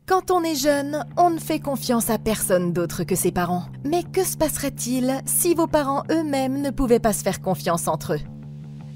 Quand on est jeune, on ne fait confiance à personne d'autre que ses parents. Mais que se passerait-il si vos parents eux-mêmes ne pouvaient pas se faire confiance entre eux?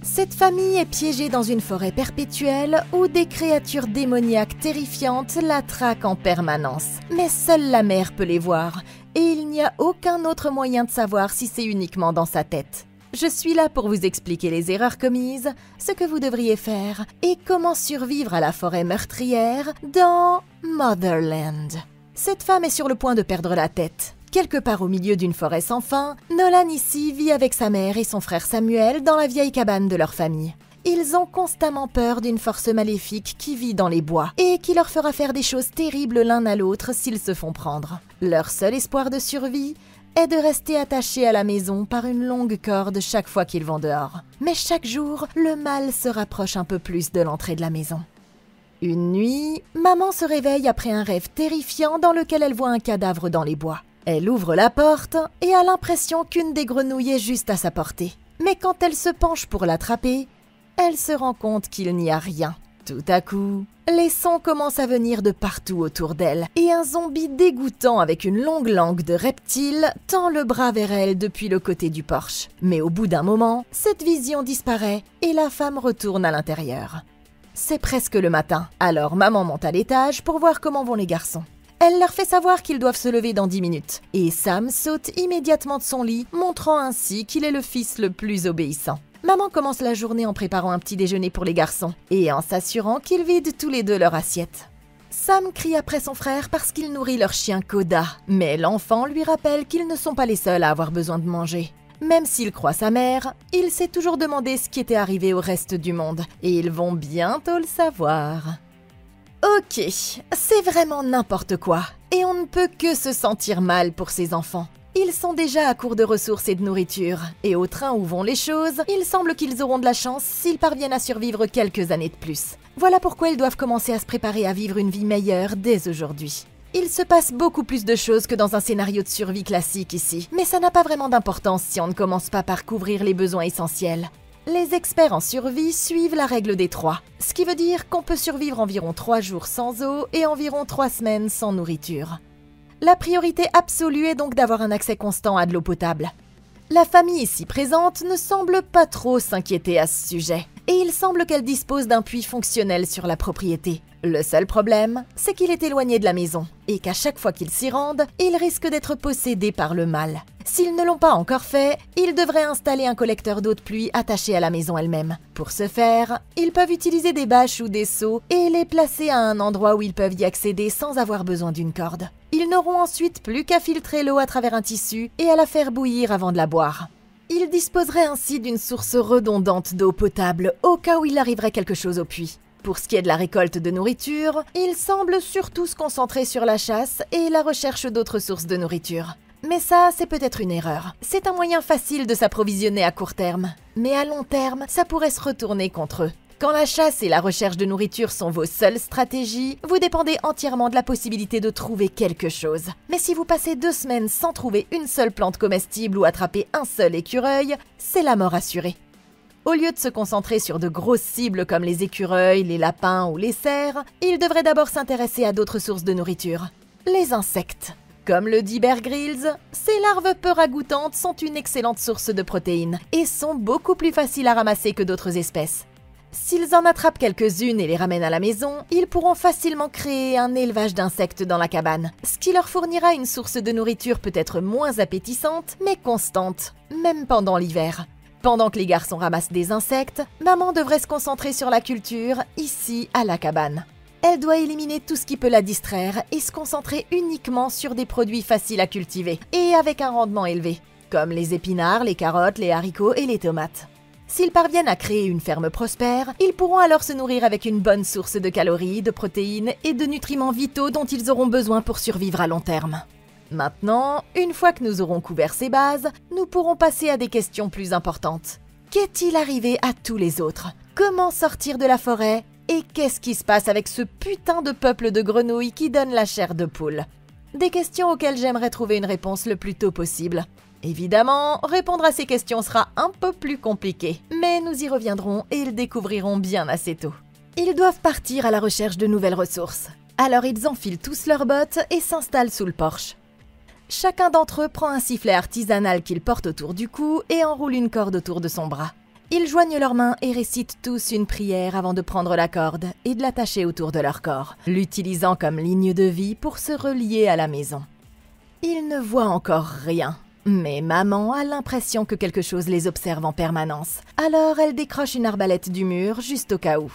Cette famille est piégée dans une forêt perpétuelle où des créatures démoniaques terrifiantes la traquent en permanence. Mais seule la mère peut les voir, et il n'y a aucun autre moyen de savoir si c'est uniquement dans sa tête. Je suis là pour vous expliquer les erreurs commises, ce que vous devriez faire et comment survivre à la forêt meurtrière dans Motherland. Cette femme est sur le point de perdre la tête. Quelque part au milieu d'une forêt sans fin, Nolan ici vit avec sa mère et son frère Samuel dans la vieille cabane de leur famille. Ils ont constamment peur d'une force maléfique qui vit dans les bois et qui leur fera faire des choses terribles l'un à l'autre s'ils se font prendre. Leur seul espoir de survie est de rester attachés à la maison par une longue corde chaque fois qu'ils vont dehors. Mais chaque jour, le mal se rapproche un peu plus de l'entrée de la maison. Une nuit, maman se réveille après un rêve terrifiant dans lequel elle voit un cadavre dans les bois. Elle ouvre la porte et a l'impression qu'une des grenouilles est juste à sa portée. Mais quand elle se penche pour l'attraper, elle se rend compte qu'il n'y a rien. Tout à coup, les sons commencent à venir de partout autour d'elle et un zombie dégoûtant avec une longue langue de reptile tend le bras vers elle depuis le côté du porche. Mais au bout d'un moment, cette vision disparaît et la femme retourne à l'intérieur. C'est presque le matin, alors maman monte à l'étage pour voir comment vont les garçons. Elle leur fait savoir qu'ils doivent se lever dans 10 minutes et Sam saute immédiatement de son lit, montrant ainsi qu'il est le fils le plus obéissant. Maman commence la journée en préparant un petit déjeuner pour les garçons et en s'assurant qu'ils vident tous les deux leur assiette. Sam crie après son frère parce qu'il nourrit leur chien Koda, mais l'enfant lui rappelle qu'ils ne sont pas les seuls à avoir besoin de manger. Même s'il croit sa mère, il s'est toujours demandé ce qui était arrivé au reste du monde et ils vont bientôt le savoir. Ok, c'est vraiment n'importe quoi et on ne peut que se sentir mal pour ces enfants. Ils sont déjà à court de ressources et de nourriture, et au train où vont les choses, il semble qu'ils auront de la chance s'ils parviennent à survivre quelques années de plus. Voilà pourquoi ils doivent commencer à se préparer à vivre une vie meilleure dès aujourd'hui. Il se passe beaucoup plus de choses que dans un scénario de survie classique ici, mais ça n'a pas vraiment d'importance si on ne commence pas par couvrir les besoins essentiels. Les experts en survie suivent la règle des 3, ce qui veut dire qu'on peut survivre environ 3 jours sans eau et environ 3 semaines sans nourriture. La priorité absolue est donc d'avoir un accès constant à de l'eau potable. La famille ici présente ne semble pas trop s'inquiéter à ce sujet, et il semble qu'elle dispose d'un puits fonctionnel sur la propriété. Le seul problème, c'est qu'il est éloigné de la maison, et qu'à chaque fois qu'ils s'y rendent, ils risquent d'être possédés par le mal. S'ils ne l'ont pas encore fait, ils devraient installer un collecteur d'eau de pluie attaché à la maison elle-même. Pour ce faire, ils peuvent utiliser des bâches ou des seaux et les placer à un endroit où ils peuvent y accéder sans avoir besoin d'une corde. Ils n'auront ensuite plus qu'à filtrer l'eau à travers un tissu et à la faire bouillir avant de la boire. Ils disposeraient ainsi d'une source redondante d'eau potable au cas où il arriverait quelque chose au puits. Pour ce qui est de la récolte de nourriture, ils semblent surtout se concentrer sur la chasse et la recherche d'autres sources de nourriture. Mais ça, c'est peut-être une erreur. C'est un moyen facile de s'approvisionner à court terme. Mais à long terme, ça pourrait se retourner contre eux. Quand la chasse et la recherche de nourriture sont vos seules stratégies, vous dépendez entièrement de la possibilité de trouver quelque chose. Mais si vous passez 2 semaines sans trouver une seule plante comestible ou attraper un seul écureuil, c'est la mort assurée. Au lieu de se concentrer sur de grosses cibles comme les écureuils, les lapins ou les cerfs, ils devraient d'abord s'intéresser à d'autres sources de nourriture. Les insectes. Comme le dit Bear Grylls, ces larves peu ragoûtantes sont une excellente source de protéines et sont beaucoup plus faciles à ramasser que d'autres espèces. S'ils en attrapent quelques-unes et les ramènent à la maison, ils pourront facilement créer un élevage d'insectes dans la cabane, ce qui leur fournira une source de nourriture peut-être moins appétissante, mais constante, même pendant l'hiver. Pendant que les garçons ramassent des insectes, maman devrait se concentrer sur la culture, ici à la cabane. Elle doit éliminer tout ce qui peut la distraire et se concentrer uniquement sur des produits faciles à cultiver et avec un rendement élevé, comme les épinards, les carottes, les haricots et les tomates. S'ils parviennent à créer une ferme prospère, ils pourront alors se nourrir avec une bonne source de calories, de protéines et de nutriments vitaux dont ils auront besoin pour survivre à long terme. Maintenant, une fois que nous aurons couvert ces bases, nous pourrons passer à des questions plus importantes. Qu'est-il arrivé à tous les autres? Comment sortir de la forêt? Et qu'est-ce qui se passe avec ce putain de peuple de grenouilles qui donne la chair de poule? Des questions auxquelles j'aimerais trouver une réponse le plus tôt possible. Évidemment, répondre à ces questions sera un peu plus compliqué, mais nous y reviendrons et ils découvriront bien assez tôt. Ils doivent partir à la recherche de nouvelles ressources. Alors ils enfilent tous leurs bottes et s'installent sous le porche. Chacun d'entre eux prend un sifflet artisanal qu'il porte autour du cou et enroule une corde autour de son bras. Ils joignent leurs mains et récitent tous une prière avant de prendre la corde et de l'attacher autour de leur corps, l'utilisant comme ligne de vie pour se relier à la maison. Ils ne voient encore rien, mais maman a l'impression que quelque chose les observe en permanence. Alors elle décroche une arbalète du mur juste au cas où.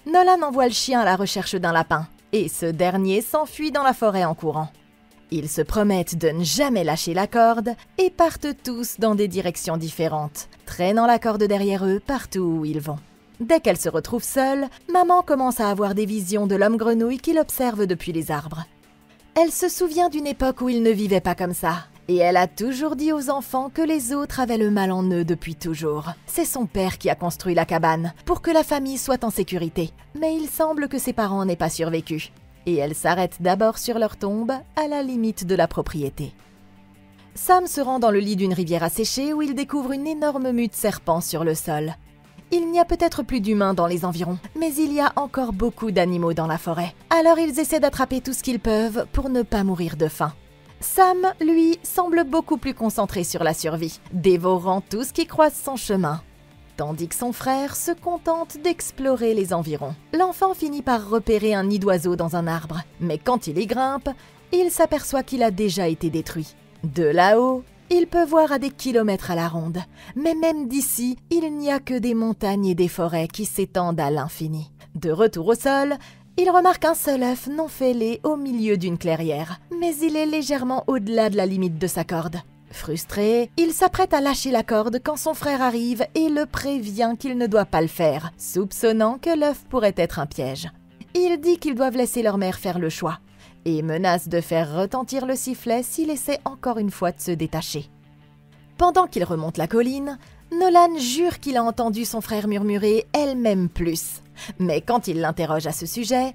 Nolan envoie le chien à la recherche d'un lapin, et ce dernier s'enfuit dans la forêt en courant. Ils se promettent de ne jamais lâcher la corde et partent tous dans des directions différentes, traînant la corde derrière eux partout où ils vont. Dès qu'elle se retrouve seule, maman commence à avoir des visions de l'homme-grenouille qui l'observe depuis les arbres. Elle se souvient d'une époque où ils ne vivaient pas comme ça, et elle a toujours dit aux enfants que les autres avaient le mal en eux depuis toujours. C'est son père qui a construit la cabane, pour que la famille soit en sécurité, mais il semble que ses parents n'aient pas survécu. Et elle s'arrête d'abord sur leur tombe, à la limite de la propriété. Sam se rend dans le lit d'une rivière asséchée où il découvre une énorme mue de serpents sur le sol. Il n'y a peut-être plus d'humains dans les environs, mais il y a encore beaucoup d'animaux dans la forêt. Alors ils essaient d'attraper tout ce qu'ils peuvent pour ne pas mourir de faim. Sam, lui, semble beaucoup plus concentré sur la survie, dévorant tout ce qui croise son chemin. Tandis que son frère se contente d'explorer les environs. L'enfant finit par repérer un nid d'oiseau dans un arbre, mais quand il y grimpe, il s'aperçoit qu'il a déjà été détruit. De là-haut, il peut voir à des kilomètres à la ronde, mais même d'ici, il n'y a que des montagnes et des forêts qui s'étendent à l'infini. De retour au sol, il remarque un seul œuf non fêlé au milieu d'une clairière, mais il est légèrement au-delà de la limite de sa corde. Frustré, il s'apprête à lâcher la corde quand son frère arrive et le prévient qu'il ne doit pas le faire, soupçonnant que l'œuf pourrait être un piège. Il dit qu'ils doivent laisser leur mère faire le choix, et menace de faire retentir le sifflet s'il essaie encore une fois de se détacher. Pendant qu'il remonte la colline, Nolan jure qu'il a entendu son frère murmurer « elle m'aime plus ». Mais quand il l'interroge à ce sujet,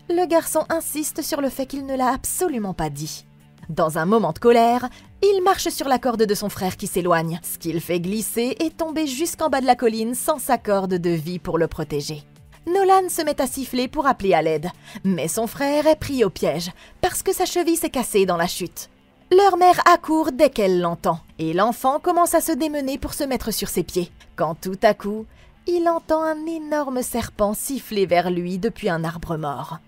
le garçon insiste sur le fait qu'il ne l'a absolument pas dit. Dans un moment de colère, il marche sur la corde de son frère qui s'éloigne, ce qui le fait glisser et tomber jusqu'en bas de la colline sans sa corde de vie pour le protéger. Nolan se met à siffler pour appeler à l'aide, mais son frère est pris au piège parce que sa cheville s'est cassée dans la chute. Leur mère accourt dès qu'elle l'entend, et l'enfant commence à se démener pour se mettre sur ses pieds, quand tout à coup, il entend un énorme serpent siffler vers lui depuis un arbre mort.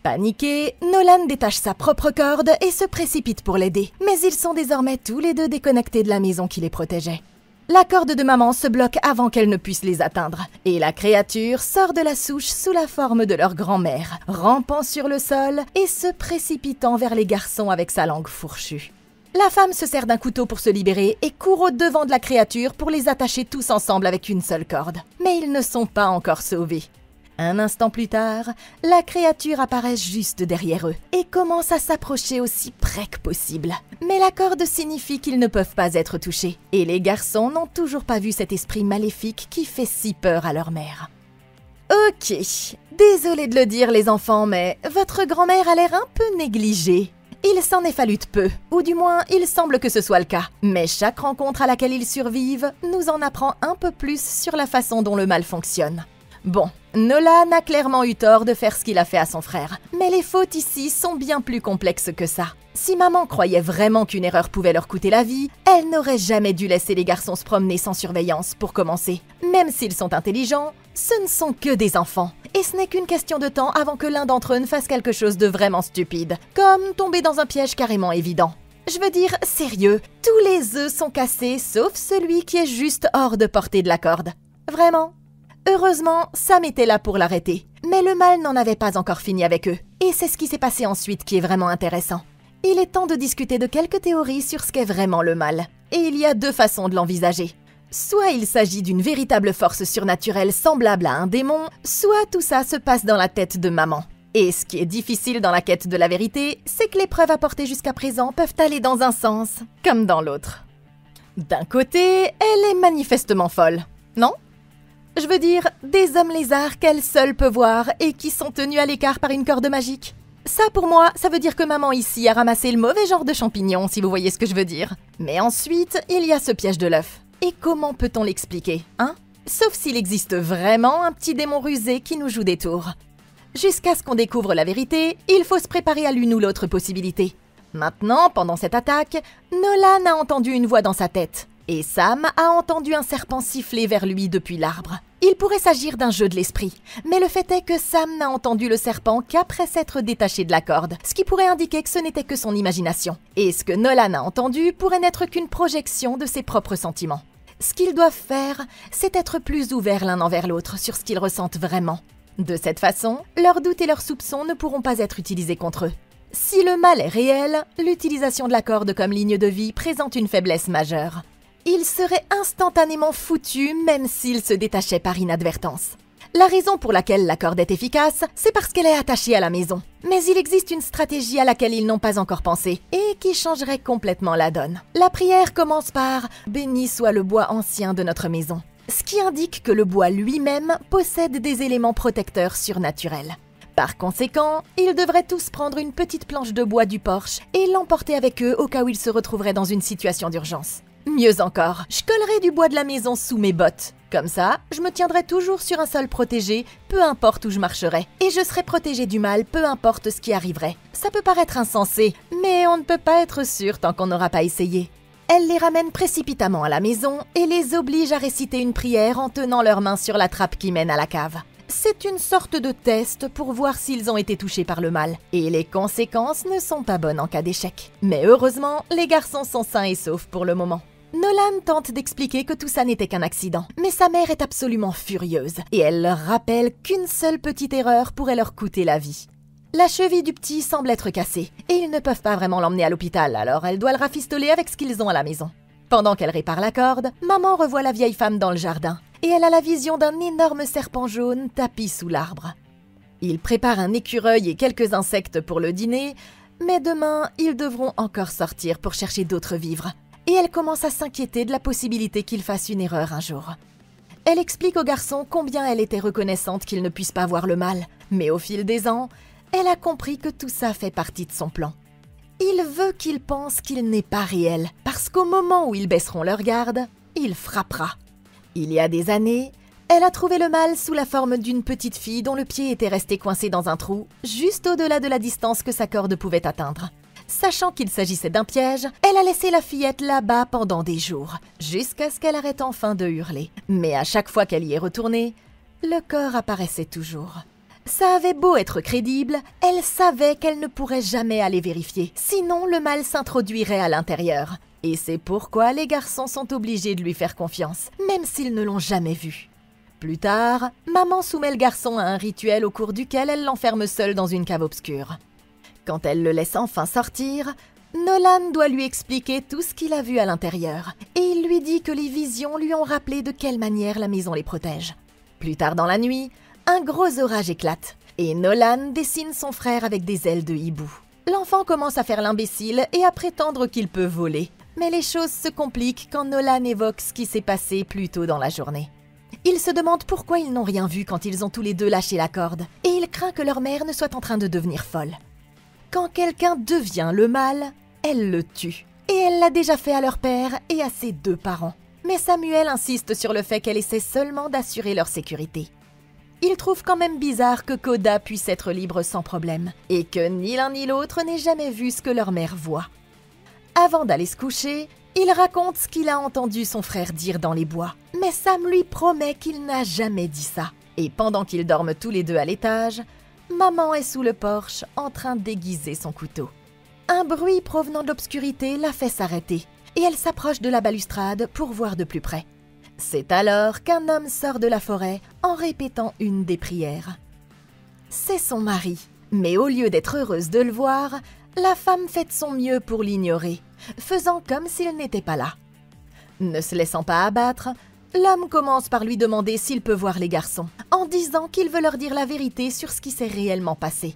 Paniqué, Nolan détache sa propre corde et se précipite pour l'aider, mais ils sont désormais tous les deux déconnectés de la maison qui les protégeait. La corde de maman se bloque avant qu'elle ne puisse les atteindre, et la créature sort de la souche sous la forme de leur grand-mère, rampant sur le sol et se précipitant vers les garçons avec sa langue fourchue. La femme se sert d'un couteau pour se libérer et court au-devant de la créature pour les attacher tous ensemble avec une seule corde. Mais ils ne sont pas encore sauvés. Un instant plus tard, la créature apparaît juste derrière eux et commence à s'approcher aussi près que possible. Mais la corde signifie qu'ils ne peuvent pas être touchés, et les garçons n'ont toujours pas vu cet esprit maléfique qui fait si peur à leur mère. Ok, désolé de le dire les enfants, mais votre grand-mère a l'air un peu négligée. Il s'en est fallu de peu, ou du moins il semble que ce soit le cas. Mais chaque rencontre à laquelle ils survivent nous en apprend un peu plus sur la façon dont le mal fonctionne. Bon, Nolan a clairement eu tort de faire ce qu'il a fait à son frère, mais les fautes ici sont bien plus complexes que ça. Si maman croyait vraiment qu'une erreur pouvait leur coûter la vie, elle n'aurait jamais dû laisser les garçons se promener sans surveillance pour commencer. Même s'ils sont intelligents, ce ne sont que des enfants, et ce n'est qu'une question de temps avant que l'un d'entre eux ne fasse quelque chose de vraiment stupide, comme tomber dans un piège carrément évident. Je veux dire, sérieux, tous les œufs sont cassés sauf celui qui est juste hors de portée de la corde. Vraiment. Heureusement, Sam était là pour l'arrêter, mais le mal n'en avait pas encore fini avec eux, et c'est ce qui s'est passé ensuite qui est vraiment intéressant. Il est temps de discuter de quelques théories sur ce qu'est vraiment le mal, et il y a deux façons de l'envisager. Soit il s'agit d'une véritable force surnaturelle semblable à un démon, soit tout ça se passe dans la tête de maman. Et ce qui est difficile dans la quête de la vérité, c'est que les preuves apportées jusqu'à présent peuvent aller dans un sens, comme dans l'autre. D'un côté, elle est manifestement folle, non ? Je veux dire, des hommes lézards qu'elle seule peut voir et qui sont tenus à l'écart par une corde magique. Ça, pour moi, ça veut dire que maman ici a ramassé le mauvais genre de champignons, si vous voyez ce que je veux dire. Mais ensuite, il y a ce piège de l'œuf. Et comment peut-on l'expliquer, hein ? Sauf s'il existe vraiment un petit démon rusé qui nous joue des tours. Jusqu'à ce qu'on découvre la vérité, il faut se préparer à l'une ou l'autre possibilité. Maintenant, pendant cette attaque, Nolan a entendu une voix dans sa tête. Et Sam a entendu un serpent siffler vers lui depuis l'arbre. Il pourrait s'agir d'un jeu de l'esprit, mais le fait est que Sam n'a entendu le serpent qu'après s'être détaché de la corde, ce qui pourrait indiquer que ce n'était que son imagination. Et ce que Nolan a entendu pourrait n'être qu'une projection de ses propres sentiments. Ce qu'ils doivent faire, c'est être plus ouverts l'un envers l'autre sur ce qu'ils ressentent vraiment. De cette façon, leurs doutes et leurs soupçons ne pourront pas être utilisés contre eux. Si le mal est réel, l'utilisation de la corde comme ligne de vie présente une faiblesse majeure. Il serait instantanément foutu même s'il se détachait par inadvertance. La raison pour laquelle la corde est efficace, c'est parce qu'elle est attachée à la maison. Mais il existe une stratégie à laquelle ils n'ont pas encore pensé et qui changerait complètement la donne. La prière commence par « Béni soit le bois ancien de notre maison », ce qui indique que le bois lui-même possède des éléments protecteurs surnaturels. Par conséquent, ils devraient tous prendre une petite planche de bois du porche et l'emporter avec eux au cas où ils se retrouveraient dans une situation d'urgence. Mieux encore, je collerai du bois de la maison sous mes bottes. Comme ça, je me tiendrai toujours sur un sol protégé, peu importe où je marcherai. Et je serai protégé du mal, peu importe ce qui arriverait. Ça peut paraître insensé, mais on ne peut pas être sûr tant qu'on n'aura pas essayé. Elle les ramène précipitamment à la maison et les oblige à réciter une prière en tenant leurs mains sur la trappe qui mène à la cave. C'est une sorte de test pour voir s'ils ont été touchés par le mal. Et les conséquences ne sont pas bonnes en cas d'échec. Mais heureusement, les garçons sont sains et saufs pour le moment. Nolan tente d'expliquer que tout ça n'était qu'un accident, mais sa mère est absolument furieuse et elle leur rappelle qu'une seule petite erreur pourrait leur coûter la vie. La cheville du petit semble être cassée et ils ne peuvent pas vraiment l'emmener à l'hôpital, alors elle doit le rafistoler avec ce qu'ils ont à la maison. Pendant qu'elle répare la corde, maman revoit la vieille femme dans le jardin et elle a la vision d'un énorme serpent jaune tapi sous l'arbre. Ils préparent un écureuil et quelques insectes pour le dîner, mais demain, ils devront encore sortir pour chercher d'autres vivres. Et elle commence à s'inquiéter de la possibilité qu'il fasse une erreur un jour. Elle explique au garçon combien elle était reconnaissante qu'il ne puisse pas voir le mal, mais au fil des ans, elle a compris que tout ça fait partie de son plan. Il veut qu'il pense qu'il n'est pas réel, parce qu'au moment où ils baisseront leur garde, il frappera. Il y a des années, elle a trouvé le mal sous la forme d'une petite fille dont le pied était resté coincé dans un trou, juste au-delà de la distance que sa corde pouvait atteindre. Sachant qu'il s'agissait d'un piège, elle a laissé la fillette là-bas pendant des jours, jusqu'à ce qu'elle arrête enfin de hurler. Mais à chaque fois qu'elle y est retournée, le corps apparaissait toujours. Ça avait beau être crédible, elle savait qu'elle ne pourrait jamais aller vérifier, sinon le mal s'introduirait à l'intérieur. Et c'est pourquoi les garçons sont obligés de lui faire confiance, même s'ils ne l'ont jamais vu. Plus tard, maman soumet le garçon à un rituel au cours duquel elle l'enferme seul dans une cave obscure. Quand elle le laisse enfin sortir, Nolan doit lui expliquer tout ce qu'il a vu à l'intérieur, et il lui dit que les visions lui ont rappelé de quelle manière la maison les protège. Plus tard dans la nuit, un gros orage éclate, et Nolan dessine son frère avec des ailes de hibou. L'enfant commence à faire l'imbécile et à prétendre qu'il peut voler, mais les choses se compliquent quand Nolan évoque ce qui s'est passé plus tôt dans la journée. Il se demande pourquoi ils n'ont rien vu quand ils ont tous les deux lâché la corde, et il craint que leur mère ne soit en train de devenir folle. Quand quelqu'un devient le mal, elle le tue. Et elle l'a déjà fait à leur père et à ses deux parents. Mais Samuel insiste sur le fait qu'elle essaie seulement d'assurer leur sécurité. Il trouve quand même bizarre que Koda puisse être libre sans problème, et que ni l'un ni l'autre n'ait jamais vu ce que leur mère voit. Avant d'aller se coucher, il raconte ce qu'il a entendu son frère dire dans les bois. Mais Sam lui promet qu'il n'a jamais dit ça. Et pendant qu'ils dorment tous les deux à l'étage, maman est sous le porche en train d'aiguiser son couteau. Un bruit provenant de l'obscurité la fait s'arrêter et elle s'approche de la balustrade pour voir de plus près. C'est alors qu'un homme sort de la forêt en répétant une des prières. C'est son mari, mais au lieu d'être heureuse de le voir, la femme fait de son mieux pour l'ignorer, faisant comme s'il n'était pas là. Ne se laissant pas abattre, l'homme commence par lui demander s'il peut voir les garçons, en disant qu'il veut leur dire la vérité sur ce qui s'est réellement passé.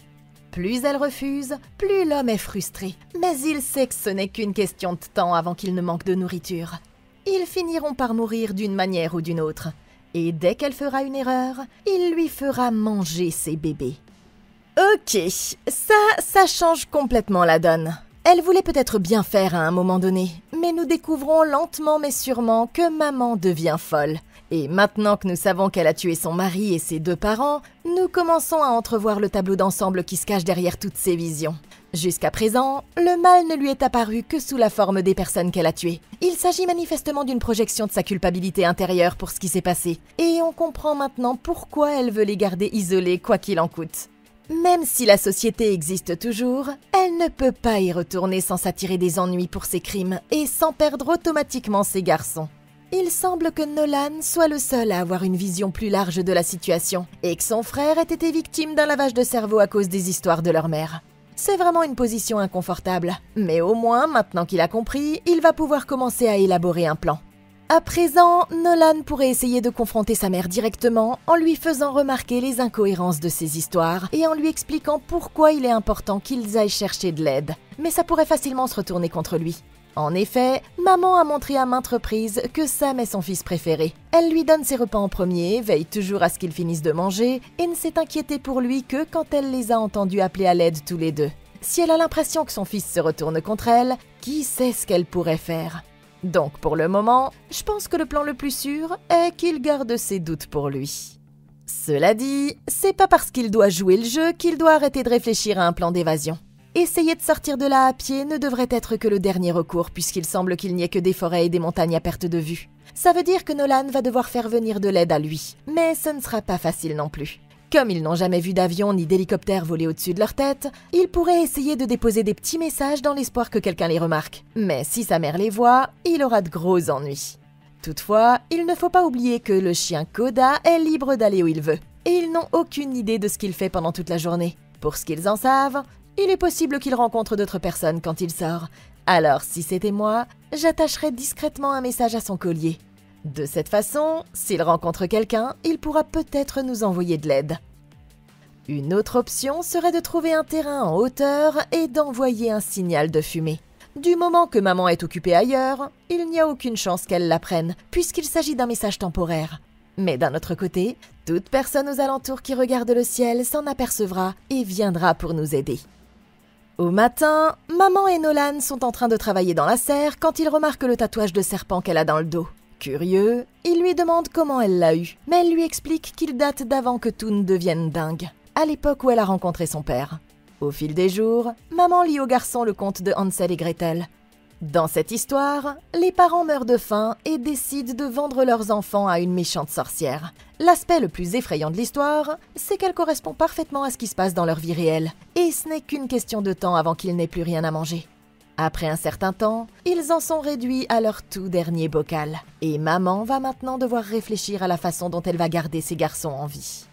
Plus elle refuse, plus l'homme est frustré, mais il sait que ce n'est qu'une question de temps avant qu'il ne manque de nourriture. Ils finiront par mourir d'une manière ou d'une autre, et dès qu'elle fera une erreur, il lui fera manger ses bébés. Ok, ça change complètement la donne. Elle voulait peut-être bien faire à un moment donné, Mais nous découvrons lentement mais sûrement que maman devient folle. Et maintenant que nous savons qu'elle a tué son mari et ses 2 parents, nous commençons à entrevoir le tableau d'ensemble qui se cache derrière toutes ces visions. Jusqu'à présent, le mal ne lui est apparu que sous la forme des personnes qu'elle a tuées. Il s'agit manifestement d'une projection de sa culpabilité intérieure pour ce qui s'est passé. Et on comprend maintenant pourquoi elle veut les garder isolés quoi qu'il en coûte. Même si la société existe toujours, elle ne peut pas y retourner sans s'attirer des ennuis pour ses crimes et sans perdre automatiquement ses garçons. Il semble que Nolan soit le seul à avoir une vision plus large de la situation et que son frère ait été victime d'un lavage de cerveau à cause des histoires de leur mère. C'est vraiment une position inconfortable, mais au moins, maintenant qu'il a compris, il va pouvoir commencer à élaborer un plan. À présent, Nolan pourrait essayer de confronter sa mère directement en lui faisant remarquer les incohérences de ses histoires et en lui expliquant pourquoi il est important qu'ils aillent chercher de l'aide. Mais ça pourrait facilement se retourner contre lui. En effet, maman a montré à maintes reprises que Sam est son fils préféré. Elle lui donne ses repas en premier, veille toujours à ce qu'il finisse de manger et ne s'est inquiétée pour lui que quand elle les a entendus appeler à l'aide tous les 2. Si elle a l'impression que son fils se retourne contre elle, qui sait ce qu'elle pourrait faire ? Donc pour le moment, je pense que le plan le plus sûr est qu'il garde ses doutes pour lui. Cela dit, c'est pas parce qu'il doit jouer le jeu qu'il doit arrêter de réfléchir à un plan d'évasion. Essayer de sortir de là à pied ne devrait être que le dernier recours puisqu'il semble qu'il n'y ait que des forêts et des montagnes à perte de vue. Ça veut dire que Nolan va devoir faire venir de l'aide à lui, mais ce ne sera pas facile non plus. Comme ils n'ont jamais vu d'avion ni d'hélicoptère voler au-dessus de leur tête, ils pourraient essayer de déposer des petits messages dans l'espoir que quelqu'un les remarque. Mais si sa mère les voit, il aura de gros ennuis. Toutefois, il ne faut pas oublier que le chien Koda est libre d'aller où il veut. Et ils n'ont aucune idée de ce qu'il fait pendant toute la journée. Pour ce qu'ils en savent, il est possible qu'il rencontre d'autres personnes quand il sort. Alors, si c'était moi, j'attacherais discrètement un message à son collier. De cette façon, s'il rencontre quelqu'un, il pourra peut-être nous envoyer de l'aide. Une autre option serait de trouver un terrain en hauteur et d'envoyer un signal de fumée. Du moment que maman est occupée ailleurs, il n'y a aucune chance qu'elle l'apprenne, puisqu'il s'agit d'un message temporaire. Mais d'un autre côté, toute personne aux alentours qui regarde le ciel s'en apercevra et viendra pour nous aider. Au matin, maman et Nolan sont en train de travailler dans la serre quand ils remarquent le tatouage de serpent qu'elle a dans le dos. Curieux, il lui demande comment elle l'a eu, mais elle lui explique qu'il date d'avant que Toon devienne dingue, à l'époque où elle a rencontré son père. Au fil des jours, maman lit au garçon le conte de Hansel et Gretel. Dans cette histoire, les parents meurent de faim et décident de vendre leurs enfants à une méchante sorcière. L'aspect le plus effrayant de l'histoire, c'est qu'elle correspond parfaitement à ce qui se passe dans leur vie réelle, et ce n'est qu'une question de temps avant qu'ils n'aient plus rien à manger. Après un certain temps, ils en sont réduits à leur tout dernier bocal. Et maman va maintenant devoir réfléchir à la façon dont elle va garder ses garçons en vie.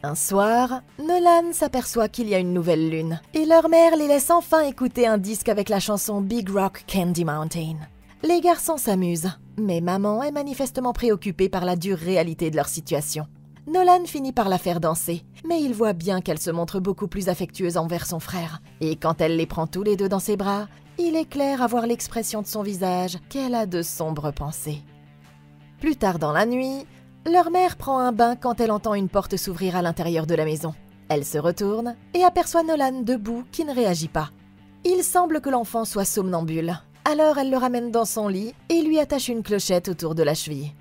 Un soir, Nolan s'aperçoit qu'il y a une nouvelle lune. Et leur mère les laisse enfin écouter un disque avec la chanson Big Rock Candy Mountain. Les garçons s'amusent, mais maman est manifestement préoccupée par la dure réalité de leur situation. Nolan finit par la faire danser, mais il voit bien qu'elle se montre beaucoup plus affectueuse envers son frère. Et quand elle les prend tous les 2 dans ses bras, il est clair à voir l'expression de son visage qu'elle a de sombres pensées. Plus tard dans la nuit, leur mère prend un bain quand elle entend une porte s'ouvrir à l'intérieur de la maison. Elle se retourne et aperçoit Nolan debout qui ne réagit pas. Il semble que l'enfant soit somnambule. Alors elle le ramène dans son lit et lui attache une clochette autour de la cheville.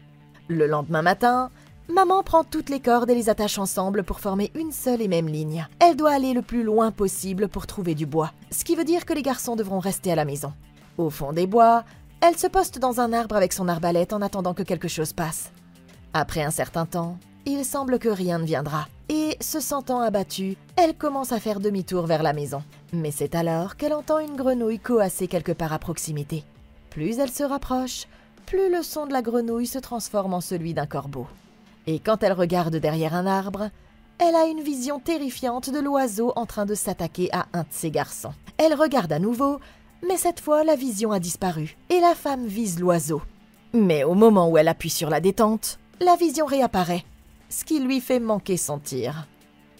Le lendemain matin, maman prend toutes les cordes et les attache ensemble pour former une seule et même ligne. Elle doit aller le plus loin possible pour trouver du bois, ce qui veut dire que les garçons devront rester à la maison. Au fond des bois, elle se poste dans un arbre avec son arbalète en attendant que quelque chose passe. Après un certain temps, il semble que rien ne viendra. Et, se sentant abattue, elle commence à faire demi-tour vers la maison. Mais c'est alors qu'elle entend une grenouille coasser quelque part à proximité. Plus elle se rapproche, plus le son de la grenouille se transforme en celui d'un corbeau. Et quand elle regarde derrière un arbre, elle a une vision terrifiante de l'oiseau en train de s'attaquer à un de ses garçons. Elle regarde à nouveau, mais cette fois la vision a disparu et la femme vise l'oiseau. Mais au moment où elle appuie sur la détente, la vision réapparaît, ce qui lui fait manquer son tir.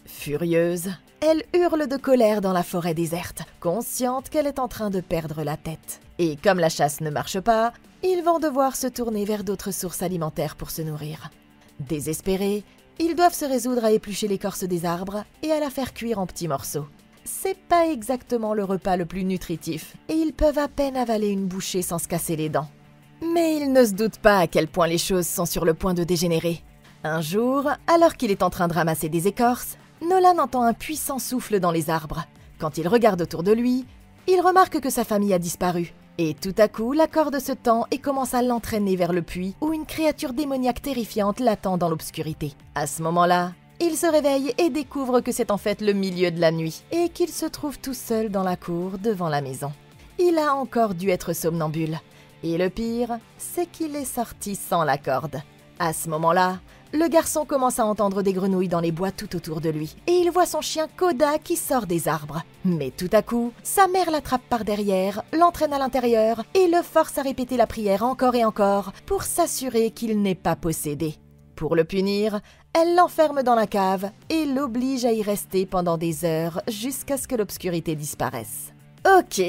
Furieuse, elle hurle de colère dans la forêt déserte, consciente qu'elle est en train de perdre la tête. Et comme la chasse ne marche pas, ils vont devoir se tourner vers d'autres sources alimentaires pour se nourrir. Désespérés, ils doivent se résoudre à éplucher l'écorce des arbres et à la faire cuire en petits morceaux. c'est pas exactement le repas le plus nutritif, et ils peuvent à peine avaler une bouchée sans se casser les dents. Mais ils ne se doutent pas à quel point les choses sont sur le point de dégénérer. Un jour, alors qu'il est en train de ramasser des écorces, Nolan entend un puissant souffle dans les arbres. Quand il regarde autour de lui, il remarque que sa famille a disparu. Et tout à coup, la corde se tend et commence à l'entraîner vers le puits où une créature démoniaque terrifiante l'attend dans l'obscurité. À ce moment-là, il se réveille et découvre que c'est en fait le milieu de la nuit et qu'il se trouve tout seul dans la cour devant la maison. Il a encore dû être somnambule. Et le pire, c'est qu'il est sorti sans la corde. À ce moment-là, le garçon commence à entendre des grenouilles dans les bois tout autour de lui, et il voit son chien Koda qui sort des arbres. Mais tout à coup, sa mère l'attrape par derrière, l'entraîne à l'intérieur et le force à répéter la prière encore et encore pour s'assurer qu'il n'est pas possédé. Pour le punir, elle l'enferme dans la cave et l'oblige à y rester pendant des heures jusqu'à ce que l'obscurité disparaisse. Ok.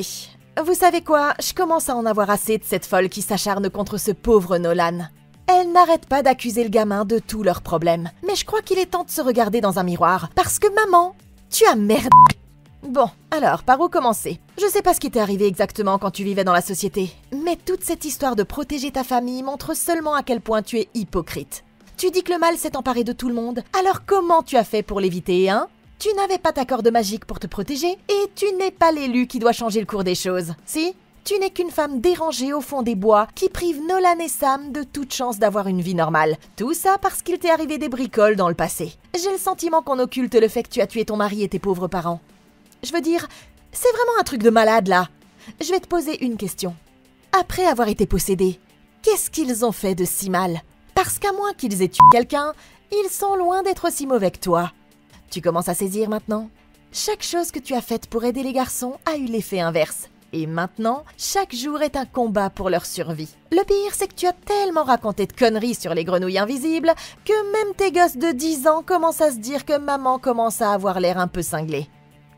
Vous savez quoi? Je commence à en avoir assez de cette folle qui s'acharne contre ce pauvre Nolan. Elle n'arrête pas d'accuser le gamin de tous leurs problèmes. Mais je crois qu'il est temps de se regarder dans un miroir. Parce que maman, tu as merdé. Bon, alors, par où commencer? Je sais pas ce qui t'est arrivé exactement quand tu vivais dans la société. Mais toute cette histoire de protéger ta famille montre seulement à quel point tu es hypocrite. Tu dis que le mal s'est emparé de tout le monde. Alors comment tu as fait pour l'éviter, hein? Tu n'avais pas ta corde magique pour te protéger et tu n'es pas l'élu qui doit changer le cours des choses, si? Tu n'es qu'une femme dérangée au fond des bois qui prive Nolan et Sam de toute chance d'avoir une vie normale. Tout ça parce qu'il t'est arrivé des bricoles dans le passé. J'ai le sentiment qu'on occulte le fait que tu as tué ton mari et tes pauvres parents. Je veux dire, c'est vraiment un truc de malade là. Je vais te poser une question. Après avoir été possédés, qu'est-ce qu'ils ont fait de si mal? Parce qu'à moins qu'ils aient tué quelqu'un, ils sont loin d'être aussi mauvais que toi. Tu commences à saisir maintenant? Chaque chose que tu as faite pour aider les garçons a eu l'effet inverse. Et maintenant, chaque jour est un combat pour leur survie. Le pire, c'est que tu as tellement raconté de conneries sur les grenouilles invisibles que même tes gosses de 10 ans commencent à se dire que maman commence à avoir l'air un peu cinglée.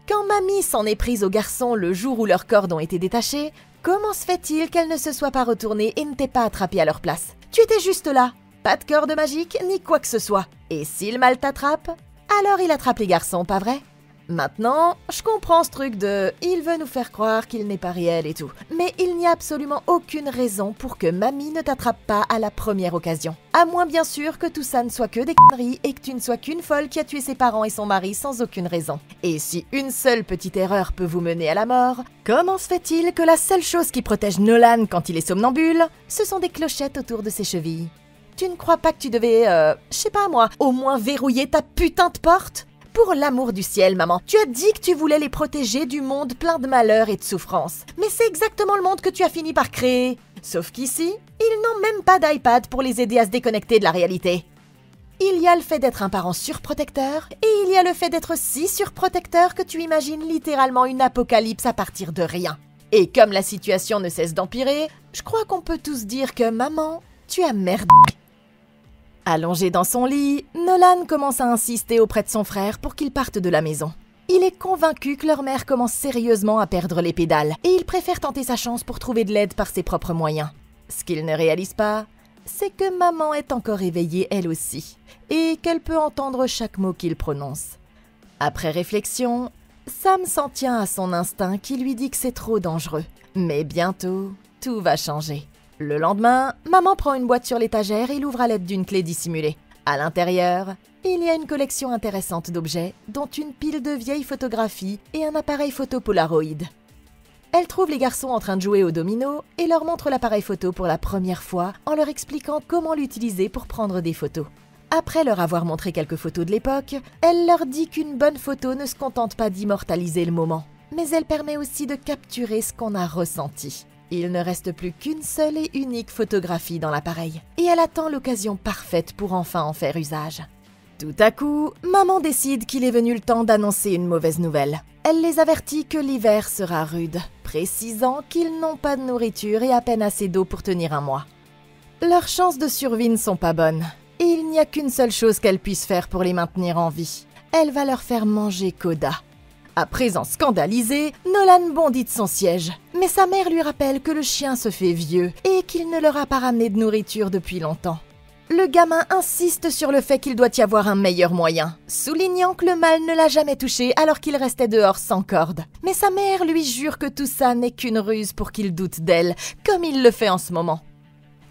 Quand mamie s'en est prise aux garçons le jour où leurs cordes ont été détachées, comment se fait-il qu'elle ne se soit pas retournée et ne t'ait pas attrapée à leur place? Tu étais juste là, pas de corde magique ni quoi que ce soit. Et si le mal t'attrape, alors il attrape les garçons, pas vrai? Maintenant, je comprends ce truc de « il veut nous faire croire qu'il n'est pas réel et tout ». Mais il n'y a absolument aucune raison pour que mamie ne t'attrape pas à la première occasion. À moins bien sûr que tout ça ne soit que des conneries et que tu ne sois qu'une folle qui a tué ses parents et son mari sans aucune raison. Et si une seule petite erreur peut vous mener à la mort, comment se fait-il que la seule chose qui protège Nolan quand il est somnambule, ce sont des clochettes autour de ses chevilles? Tu ne crois pas que tu devais, je sais pas moi, au moins verrouiller ta putain de porte? Pour l'amour du ciel, maman, tu as dit que tu voulais les protéger du monde plein de malheurs et de souffrances. Mais c'est exactement le monde que tu as fini par créer. Sauf qu'ici, ils n'ont même pas d'iPad pour les aider à se déconnecter de la réalité. Il y a le fait d'être un parent surprotecteur, et il y a le fait d'être si surprotecteur que tu imagines littéralement une apocalypse à partir de rien. Et comme la situation ne cesse d'empirer, je crois qu'on peut tous dire que maman, tu as merdé. Allongé dans son lit, Nolan commence à insister auprès de son frère pour qu'ils partent de la maison. Il est convaincu que leur mère commence sérieusement à perdre les pédales et il préfère tenter sa chance pour trouver de l'aide par ses propres moyens. Ce qu'il ne réalise pas, c'est que maman est encore éveillée elle aussi et qu'elle peut entendre chaque mot qu'il prononce. Après réflexion, Sam s'en tient à son instinct qui lui dit que c'est trop dangereux. Mais bientôt, tout va changer. Le lendemain, maman prend une boîte sur l'étagère et l'ouvre à l'aide d'une clé dissimulée. À l'intérieur, il y a une collection intéressante d'objets, dont une pile de vieilles photographies et un appareil photo Polaroid. Elle trouve les garçons en train de jouer au domino et leur montre l'appareil photo pour la première fois en leur expliquant comment l'utiliser pour prendre des photos. Après leur avoir montré quelques photos de l'époque, elle leur dit qu'une bonne photo ne se contente pas d'immortaliser le moment, mais elle permet aussi de capturer ce qu'on a ressenti. Il ne reste plus qu'une seule et unique photographie dans l'appareil, et elle attend l'occasion parfaite pour enfin en faire usage. Tout à coup, maman décide qu'il est venu le temps d'annoncer une mauvaise nouvelle. Elle les avertit que l'hiver sera rude, précisant qu'ils n'ont pas de nourriture et à peine assez d'eau pour tenir un mois. Leurs chances de survie ne sont pas bonnes, et il n'y a qu'une seule chose qu'elle puisse faire pour les maintenir en vie. Elle va leur faire manger Koda. À présent scandalisé, Nolan bondit de son siège. Mais sa mère lui rappelle que le chien se fait vieux et qu'il ne leur a pas ramené de nourriture depuis longtemps. le gamin insiste sur le fait qu'il doit y avoir un meilleur moyen, soulignant que le mal ne l'a jamais touché alors qu'il restait dehors sans corde. Mais sa mère lui jure que tout ça n'est qu'une ruse pour qu'il doute d'elle, comme il le fait en ce moment.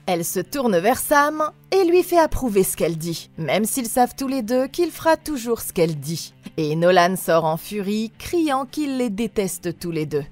Elle se tourne vers Sam et lui fait approuver ce qu'elle dit, même s'ils savent tous les deux qu'il fera toujours ce qu'elle dit. Et Nolan sort en furie, criant qu'il les déteste tous les deux.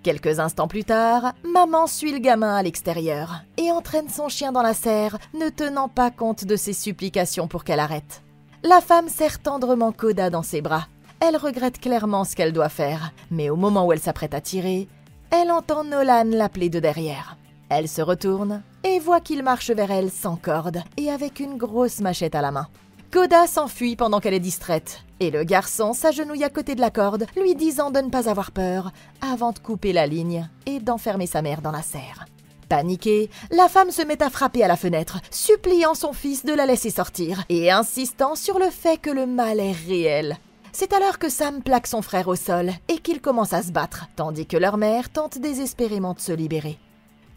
Quelques instants plus tard, maman suit le gamin à l'extérieur et entraîne son chien dans la serre, ne tenant pas compte de ses supplications pour qu'elle arrête. La femme serre tendrement Koda dans ses bras. Elle regrette clairement ce qu'elle doit faire, mais au moment où elle s'apprête à tirer, elle entend Nolan l'appeler de derrière. Elle se retourne et voit qu'il marche vers elle sans corde et avec une grosse machette à la main. Koda s'enfuit pendant qu'elle est distraite, et le garçon s'agenouille à côté de la corde, lui disant de ne pas avoir peur, avant de couper la ligne et d'enfermer sa mère dans la serre. Paniquée, la femme se met à frapper à la fenêtre, suppliant son fils de la laisser sortir, et insistant sur le fait que le mal est réel. C'est alors que Sam plaque son frère au sol, et qu'ils commencent à se battre, tandis que leur mère tente désespérément de se libérer.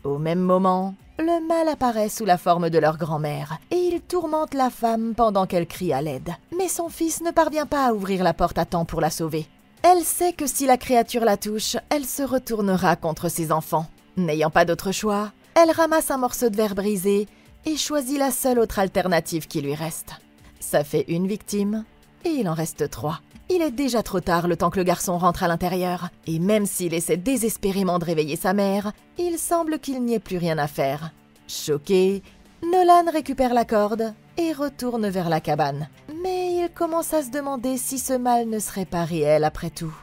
Au même moment, le mal apparaît sous la forme de leur grand-mère et il tourmente la femme pendant qu'elle crie à l'aide. Mais son fils ne parvient pas à ouvrir la porte à temps pour la sauver. Elle sait que si la créature la touche, elle se retournera contre ses enfants. N'ayant pas d'autre choix, elle ramasse un morceau de verre brisé et choisit la seule autre alternative qui lui reste. Ça fait une victime et il en reste 3. Il est déjà trop tard le temps que le garçon rentre à l'intérieur, et même s'il essaie désespérément de réveiller sa mère, il semble qu'il n'y ait plus rien à faire. Choqué, Nolan récupère la corde et retourne vers la cabane. Mais il commence à se demander si ce mal ne serait pas réel après tout.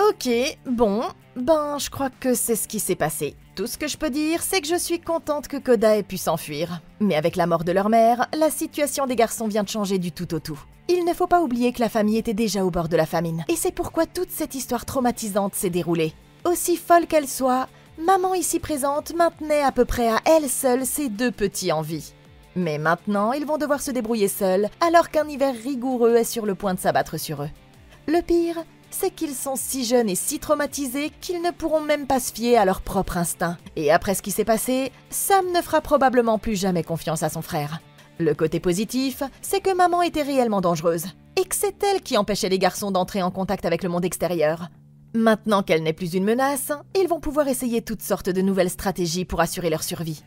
Ok, bon, je crois que c'est ce qui s'est passé. Tout ce que je peux dire, c'est que je suis contente que Koda ait pu s'enfuir. Mais avec la mort de leur mère, la situation des garçons vient de changer du tout au tout. Il ne faut pas oublier que la famille était déjà au bord de la famine. Et c'est pourquoi toute cette histoire traumatisante s'est déroulée. Aussi folle qu'elle soit, maman ici présente maintenait à peu près à elle seule ses 2 petits en vie. Mais maintenant, ils vont devoir se débrouiller seuls, alors qu'un hiver rigoureux est sur le point de s'abattre sur eux. Le pire, c'est qu'ils sont si jeunes et si traumatisés qu'ils ne pourront même pas se fier à leur propre instinct. Et après ce qui s'est passé, Sam ne fera probablement plus jamais confiance à son frère. Le côté positif, c'est que maman était réellement dangereuse, et que c'est elle qui empêchait les garçons d'entrer en contact avec le monde extérieur. Maintenant qu'elle n'est plus une menace, ils vont pouvoir essayer toutes sortes de nouvelles stratégies pour assurer leur survie.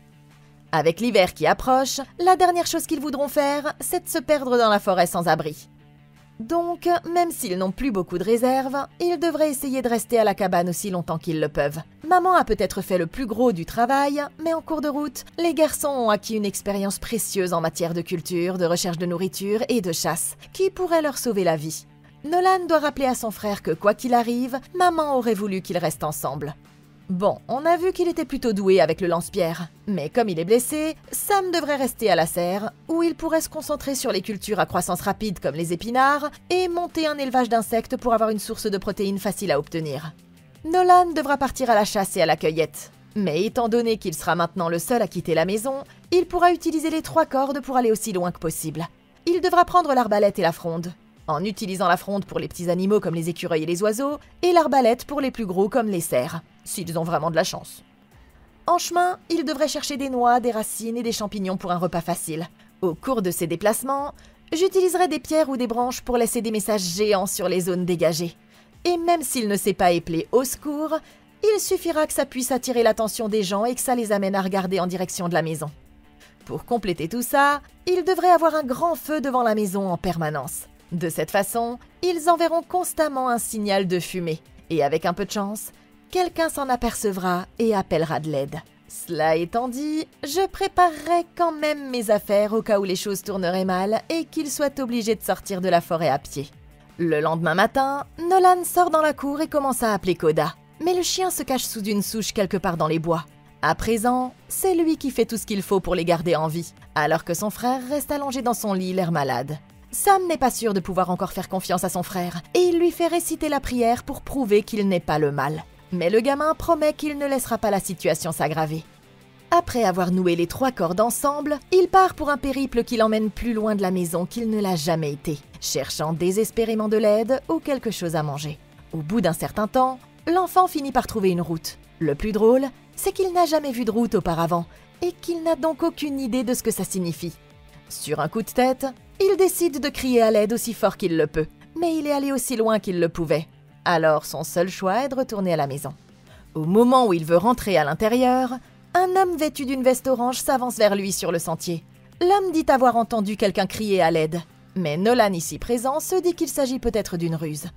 Avec l'hiver qui approche, la dernière chose qu'ils voudront faire, c'est de se perdre dans la forêt sans abri. Donc, même s'ils n'ont plus beaucoup de réserves, ils devraient essayer de rester à la cabane aussi longtemps qu'ils le peuvent. Maman a peut-être fait le plus gros du travail, mais en cours de route, les garçons ont acquis une expérience précieuse en matière de culture, de recherche de nourriture et de chasse, qui pourrait leur sauver la vie. Nolan doit rappeler à son frère que quoi qu'il arrive, maman aurait voulu qu'ils restent ensemble. Bon, on a vu qu'il était plutôt doué avec le lance-pierre, mais comme il est blessé, Sam devrait rester à la serre, où il pourrait se concentrer sur les cultures à croissance rapide comme les épinards, et monter un élevage d'insectes pour avoir une source de protéines facile à obtenir. Nolan devra partir à la chasse et à la cueillette, mais étant donné qu'il sera maintenant le seul à quitter la maison, il pourra utiliser les 3 cordes pour aller aussi loin que possible. Il devra prendre l'arbalète et la fronde, en utilisant la fronde pour les petits animaux comme les écureuils et les oiseaux, et l'arbalète pour les plus gros comme les cerfs, s'ils ont vraiment de la chance. En chemin, il devrait chercher des noix, des racines et des champignons pour un repas facile. Au cours de ces déplacements, j'utiliserai des pierres ou des branches pour laisser des messages géants sur les zones dégagées. Et même s'il ne sait pas épeler au secours, il suffira que ça puisse attirer l'attention des gens et que ça les amène à regarder en direction de la maison. Pour compléter tout ça, il devrait avoir un grand feu devant la maison en permanence. De cette façon, ils enverront constamment un signal de fumée. Et avec un peu de chance, quelqu'un s'en apercevra et appellera de l'aide. Cela étant dit, je préparerai quand même mes affaires au cas où les choses tourneraient mal et qu'ils soient obligés de sortir de la forêt à pied. Le lendemain matin, Nolan sort dans la cour et commence à appeler Koda. Mais le chien se cache sous une souche quelque part dans les bois. À présent, c'est lui qui fait tout ce qu'il faut pour les garder en vie, alors que son frère reste allongé dans son lit, l'air malade. Sam n'est pas sûr de pouvoir encore faire confiance à son frère, et il lui fait réciter la prière pour prouver qu'il n'est pas le mal. Mais le gamin promet qu'il ne laissera pas la situation s'aggraver. Après avoir noué les 3 cordes ensemble, il part pour un périple qui l'emmène plus loin de la maison qu'il ne l'a jamais été, cherchant désespérément de l'aide ou quelque chose à manger. Au bout d'un certain temps, l'enfant finit par trouver une route. Le plus drôle, c'est qu'il n'a jamais vu de route auparavant, et qu'il n'a donc aucune idée de ce que ça signifie. Sur un coup de tête, il décide de crier à l'aide aussi fort qu'il le peut. Mais il est allé aussi loin qu'il le pouvait. Alors son seul choix est de retourner à la maison. Au moment où il veut rentrer à l'intérieur, un homme vêtu d'une veste orange s'avance vers lui sur le sentier. L'homme dit avoir entendu quelqu'un crier à l'aide. Mais Nolan ici présent se dit qu'il s'agit peut-être d'une ruse.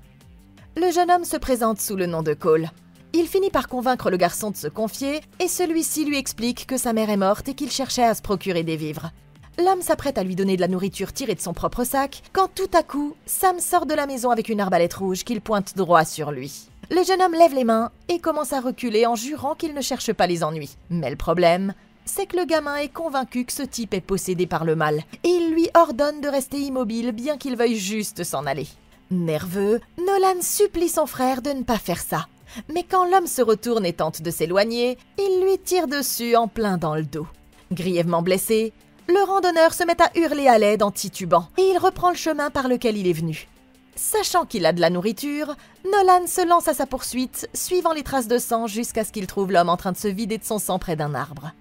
Le jeune homme se présente sous le nom de Cole. Il finit par convaincre le garçon de se confier et celui-ci lui explique que sa mère est morte et qu'il cherchait à se procurer des vivres. L'homme s'apprête à lui donner de la nourriture tirée de son propre sac quand tout à coup, Sam sort de la maison avec une arbalète rouge qu'il pointe droit sur lui. Le jeune homme lève les mains et commence à reculer en jurant qu'il ne cherche pas les ennuis. Mais le problème, c'est que le gamin est convaincu que ce type est possédé par le mal et il lui ordonne de rester immobile bien qu'il veuille juste s'en aller. Nerveux, Nolan supplie son frère de ne pas faire ça. Mais quand l'homme se retourne et tente de s'éloigner, il lui tire dessus en plein dans le dos. Grièvement blessé, le randonneur se met à hurler à l'aide en titubant et il reprend le chemin par lequel il est venu. Sachant qu'il a de la nourriture, Nolan se lance à sa poursuite, suivant les traces de sang jusqu'à ce qu'il trouve l'homme en train de se vider de son sang près d'un arbre.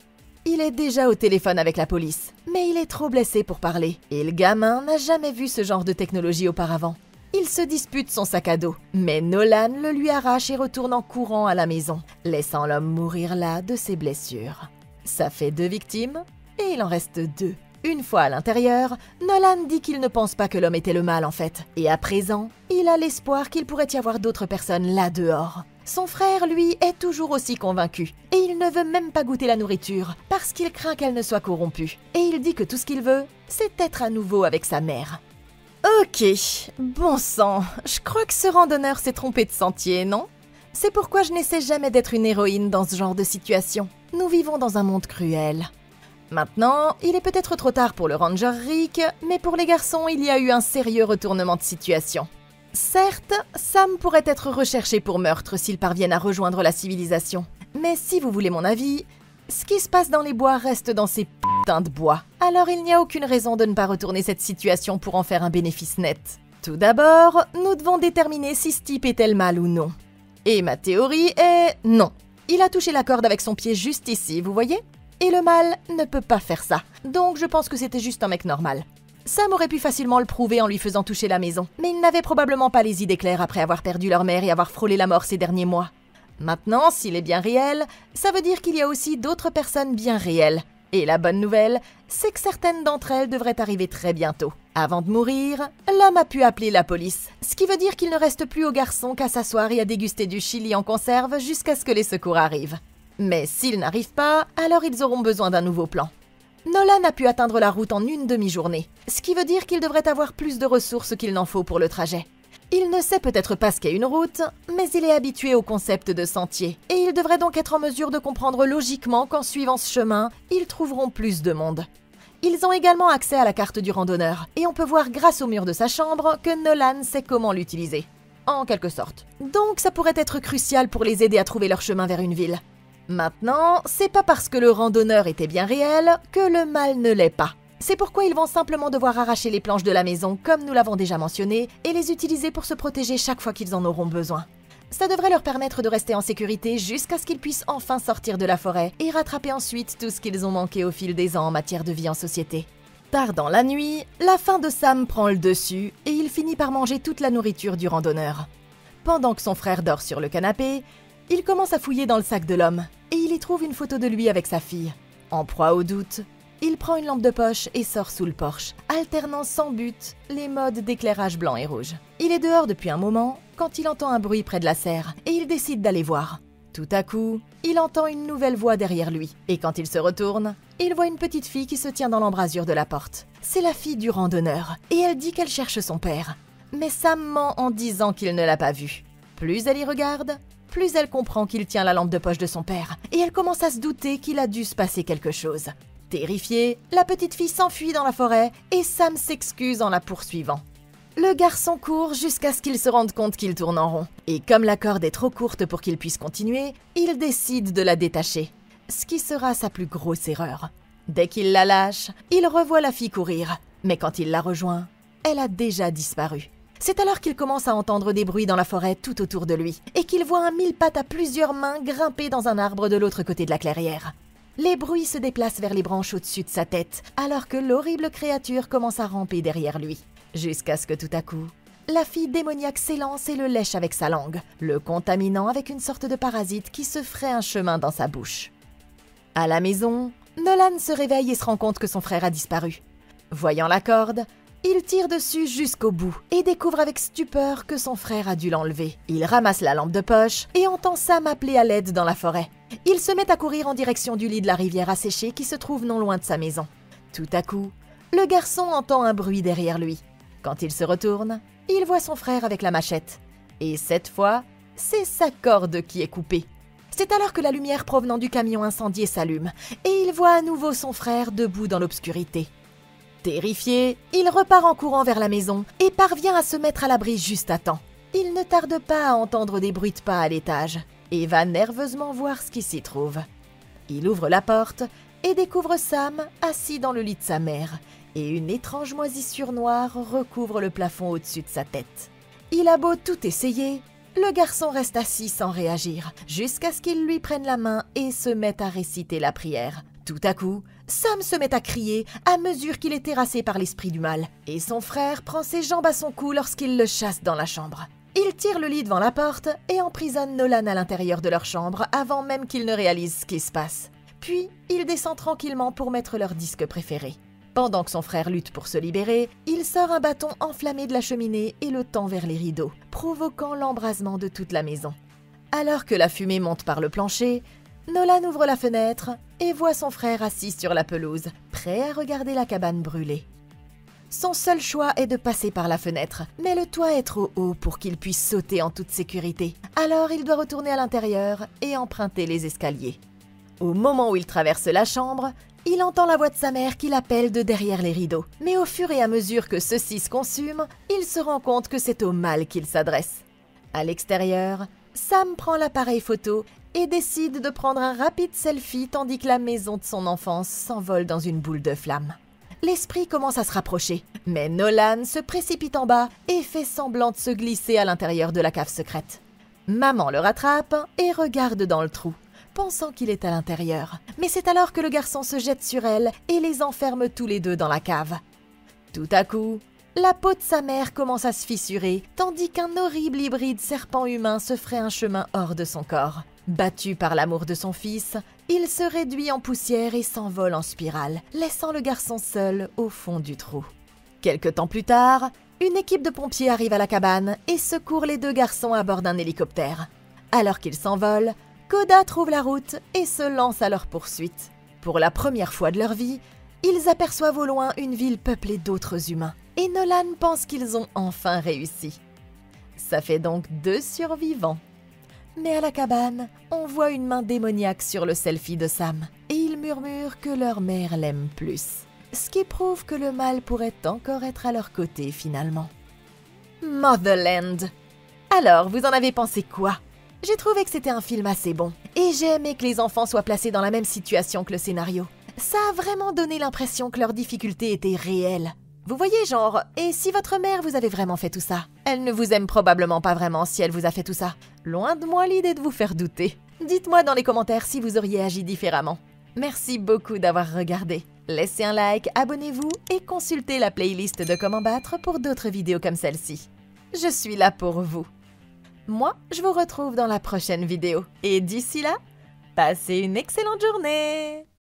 Il est déjà au téléphone avec la police, mais il est trop blessé pour parler et le gamin n'a jamais vu ce genre de technologie auparavant. Il se dispute son sac à dos, mais Nolan le lui arrache et retourne en courant à la maison, laissant l'homme mourir là de ses blessures. Ça fait 2 victimes, et il en reste 2. Une fois à l'intérieur, Nolan dit qu'il ne pense pas que l'homme était le mal en fait, et à présent, il a l'espoir qu'il pourrait y avoir d'autres personnes là dehors. Son frère, lui, est toujours aussi convaincu, et il ne veut même pas goûter la nourriture, parce qu'il craint qu'elle ne soit corrompue. Et il dit que tout ce qu'il veut, c'est être à nouveau avec sa mère. Ok, bon sang, je crois que ce randonneur s'est trompé de sentier, non? C'est pourquoi je n'essaie jamais d'être une héroïne dans ce genre de situation. Nous vivons dans un monde cruel. Maintenant, il est peut-être trop tard pour le ranger Rick, mais pour les garçons, il y a eu un sérieux retournement de situation. Certes, Sam pourrait être recherché pour meurtre s'ils parviennent à rejoindre la civilisation. Mais si vous voulez mon avis, ce qui se passe dans les bois reste dans ces putains de bois. Alors il n'y a aucune raison de ne pas retourner cette situation pour en faire un bénéfice net. Tout d'abord, nous devons déterminer si ce type est-elle mal ou non. Et ma théorie est non. Il a touché la corde avec son pied juste ici, vous voyez? Et le mâle ne peut pas faire ça. Donc je pense que c'était juste un mec normal. Sam aurait pu facilement le prouver en lui faisant toucher la maison, mais il n'avait probablement pas les idées claires après avoir perdu leur mère et avoir frôlé la mort ces derniers mois. Maintenant, s'il est bien réel, ça veut dire qu'il y a aussi d'autres personnes bien réelles. Et la bonne nouvelle, c'est que certaines d'entre elles devraient arriver très bientôt. Avant de mourir, l'homme a pu appeler la police, ce qui veut dire qu'il ne reste plus au garçon qu'à s'asseoir et à déguster du chili en conserve jusqu'à ce que les secours arrivent. Mais s'ils n'arrivent pas, alors ils auront besoin d'un nouveau plan. Nolan a pu atteindre la route en une demi-journée, ce qui veut dire qu'il devrait avoir plus de ressources qu'il n'en faut pour le trajet. Il ne sait peut-être pas ce qu'est une route, mais il est habitué au concept de sentier, et il devrait donc être en mesure de comprendre logiquement qu'en suivant ce chemin, ils trouveront plus de monde. Ils ont également accès à la carte du randonneur, et on peut voir grâce au mur de sa chambre que Nolan sait comment l'utiliser. En quelque sorte. Donc ça pourrait être crucial pour les aider à trouver leur chemin vers une ville. Maintenant, c'est pas parce que le randonneur était bien réel que le mal ne l'est pas. C'est pourquoi ils vont simplement devoir arracher les planches de la maison, comme nous l'avons déjà mentionné, et les utiliser pour se protéger chaque fois qu'ils en auront besoin. Ça devrait leur permettre de rester en sécurité jusqu'à ce qu'ils puissent enfin sortir de la forêt et rattraper ensuite tout ce qu'ils ont manqué au fil des ans en matière de vie en société. Tard dans la nuit, la faim de Sam prend le dessus et il finit par manger toute la nourriture du randonneur. Pendant que son frère dort sur le canapé, il commence à fouiller dans le sac de l'homme et il y trouve une photo de lui avec sa fille. En proie au doute, il prend une lampe de poche et sort sous le porche, alternant sans but les modes d'éclairage blanc et rouge. Il est dehors depuis un moment quand il entend un bruit près de la serre et il décide d'aller voir. Tout à coup, il entend une nouvelle voix derrière lui et quand il se retourne, il voit une petite fille qui se tient dans l'embrasure de la porte. C'est la fille du randonneur et elle dit qu'elle cherche son père. Mais Sam ment en disant qu'il ne l'a pas vu. Plus elle y regarde, plus elle comprend qu'il tient la lampe de poche de son père et elle commence à se douter qu'il a dû se passer quelque chose. Terrifiée, la petite fille s'enfuit dans la forêt et Sam s'excuse en la poursuivant. Le garçon court jusqu'à ce qu'il se rende compte qu'il tourne en rond. Et comme la corde est trop courte pour qu'il puisse continuer, il décide de la détacher. Ce qui sera sa plus grosse erreur. Dès qu'il la lâche, il revoit la fille courir. Mais quand il la rejoint, elle a déjà disparu. C'est alors qu'il commence à entendre des bruits dans la forêt tout autour de lui et qu'il voit un mille-pattes à plusieurs mains grimper dans un arbre de l'autre côté de la clairière. Les bruits se déplacent vers les branches au-dessus de sa tête, alors que l'horrible créature commence à ramper derrière lui. Jusqu'à ce que tout à coup, la fille démoniaque s'élance et le lèche avec sa langue, le contaminant avec une sorte de parasite qui se ferait un chemin dans sa bouche. À la maison, Nolan se réveille et se rend compte que son frère a disparu. Voyant la corde, il tire dessus jusqu'au bout et découvre avec stupeur que son frère a dû l'enlever. Il ramasse la lampe de poche et entend Sam appeler à l'aide dans la forêt. Il se met à courir en direction du lit de la rivière asséchée qui se trouve non loin de sa maison. Tout à coup, le garçon entend un bruit derrière lui. Quand il se retourne, il voit son frère avec la machette. Et cette fois, c'est sa corde qui est coupée. C'est alors que la lumière provenant du camion incendié s'allume et il voit à nouveau son frère debout dans l'obscurité. Terrifié, il repart en courant vers la maison et parvient à se mettre à l'abri juste à temps. Il ne tarde pas à entendre des bruits de pas à l'étage et va nerveusement voir ce qui s'y trouve. Il ouvre la porte et découvre Sam assis dans le lit de sa mère et une étrange moisissure noire recouvre le plafond au-dessus de sa tête. Il a beau tout essayer, le garçon reste assis sans réagir jusqu'à ce qu'il lui prenne la main et se mette à réciter la prière. Tout à coup, Sam se met à crier à mesure qu'il est terrassé par l'esprit du mal et son frère prend ses jambes à son cou lorsqu'il le chasse dans la chambre. Il tire le lit devant la porte et emprisonne Nolan à l'intérieur de leur chambre avant même qu'ils ne réalisent ce qui se passe. Puis, il descend tranquillement pour mettre leur disque préféré. Pendant que son frère lutte pour se libérer, il sort un bâton enflammé de la cheminée et le tend vers les rideaux, provoquant l'embrasement de toute la maison. Alors que la fumée monte par le plancher, Nolan ouvre la fenêtre et voit son frère assis sur la pelouse, prêt à regarder la cabane brûler. Son seul choix est de passer par la fenêtre, mais le toit est trop haut pour qu'il puisse sauter en toute sécurité. Alors il doit retourner à l'intérieur et emprunter les escaliers. Au moment où il traverse la chambre, il entend la voix de sa mère qui l'appelle de derrière les rideaux. Mais au fur et à mesure que ceux-ci se consument, il se rend compte que c'est au mal qu'il s'adresse. À l'extérieur, Sam prend l'appareil photo et décide de prendre un rapide selfie tandis que la maison de son enfance s'envole dans une boule de flammes. L'esprit commence à se rapprocher, mais Nolan se précipite en bas et fait semblant de se glisser à l'intérieur de la cave secrète. Maman le rattrape et regarde dans le trou, pensant qu'il est à l'intérieur. Mais c'est alors que le garçon se jette sur elle et les enferme tous les deux dans la cave. Tout à coup, la peau de sa mère commence à se fissurer, tandis qu'un horrible hybride serpent humain se ferait un chemin hors de son corps. Battu par l'amour de son fils, il se réduit en poussière et s'envole en spirale, laissant le garçon seul au fond du trou. Quelque temps plus tard, une équipe de pompiers arrive à la cabane et secourt les deux garçons à bord d'un hélicoptère. Alors qu'ils s'envolent, Koda trouve la route et se lance à leur poursuite. Pour la première fois de leur vie, ils aperçoivent au loin une ville peuplée d'autres humains. Et Nolan pense qu'ils ont enfin réussi. Ça fait donc 2 survivants. Mais à la cabane, on voit une main démoniaque sur le selfie de Sam. Et ils murmurent que leur mère l'aime plus. Ce qui prouve que le mal pourrait encore être à leur côté finalement. Motherland. Alors, vous en avez pensé quoi? J'ai trouvé que c'était un film assez bon. Et j'ai aimé que les enfants soient placés dans la même situation que le scénario. Ça a vraiment donné l'impression que leurs difficultés étaient réelles. Vous voyez, genre, et si votre mère vous avait vraiment fait tout ça? Elle ne vous aime probablement pas vraiment si elle vous a fait tout ça. Loin de moi l'idée de vous faire douter. Dites-moi dans les commentaires si vous auriez agi différemment. Merci beaucoup d'avoir regardé. Laissez un like, abonnez-vous et consultez la playlist de Comment battre pour d'autres vidéos comme celle-ci. Je suis là pour vous. Moi, je vous retrouve dans la prochaine vidéo. Et d'ici là, passez une excellente journée!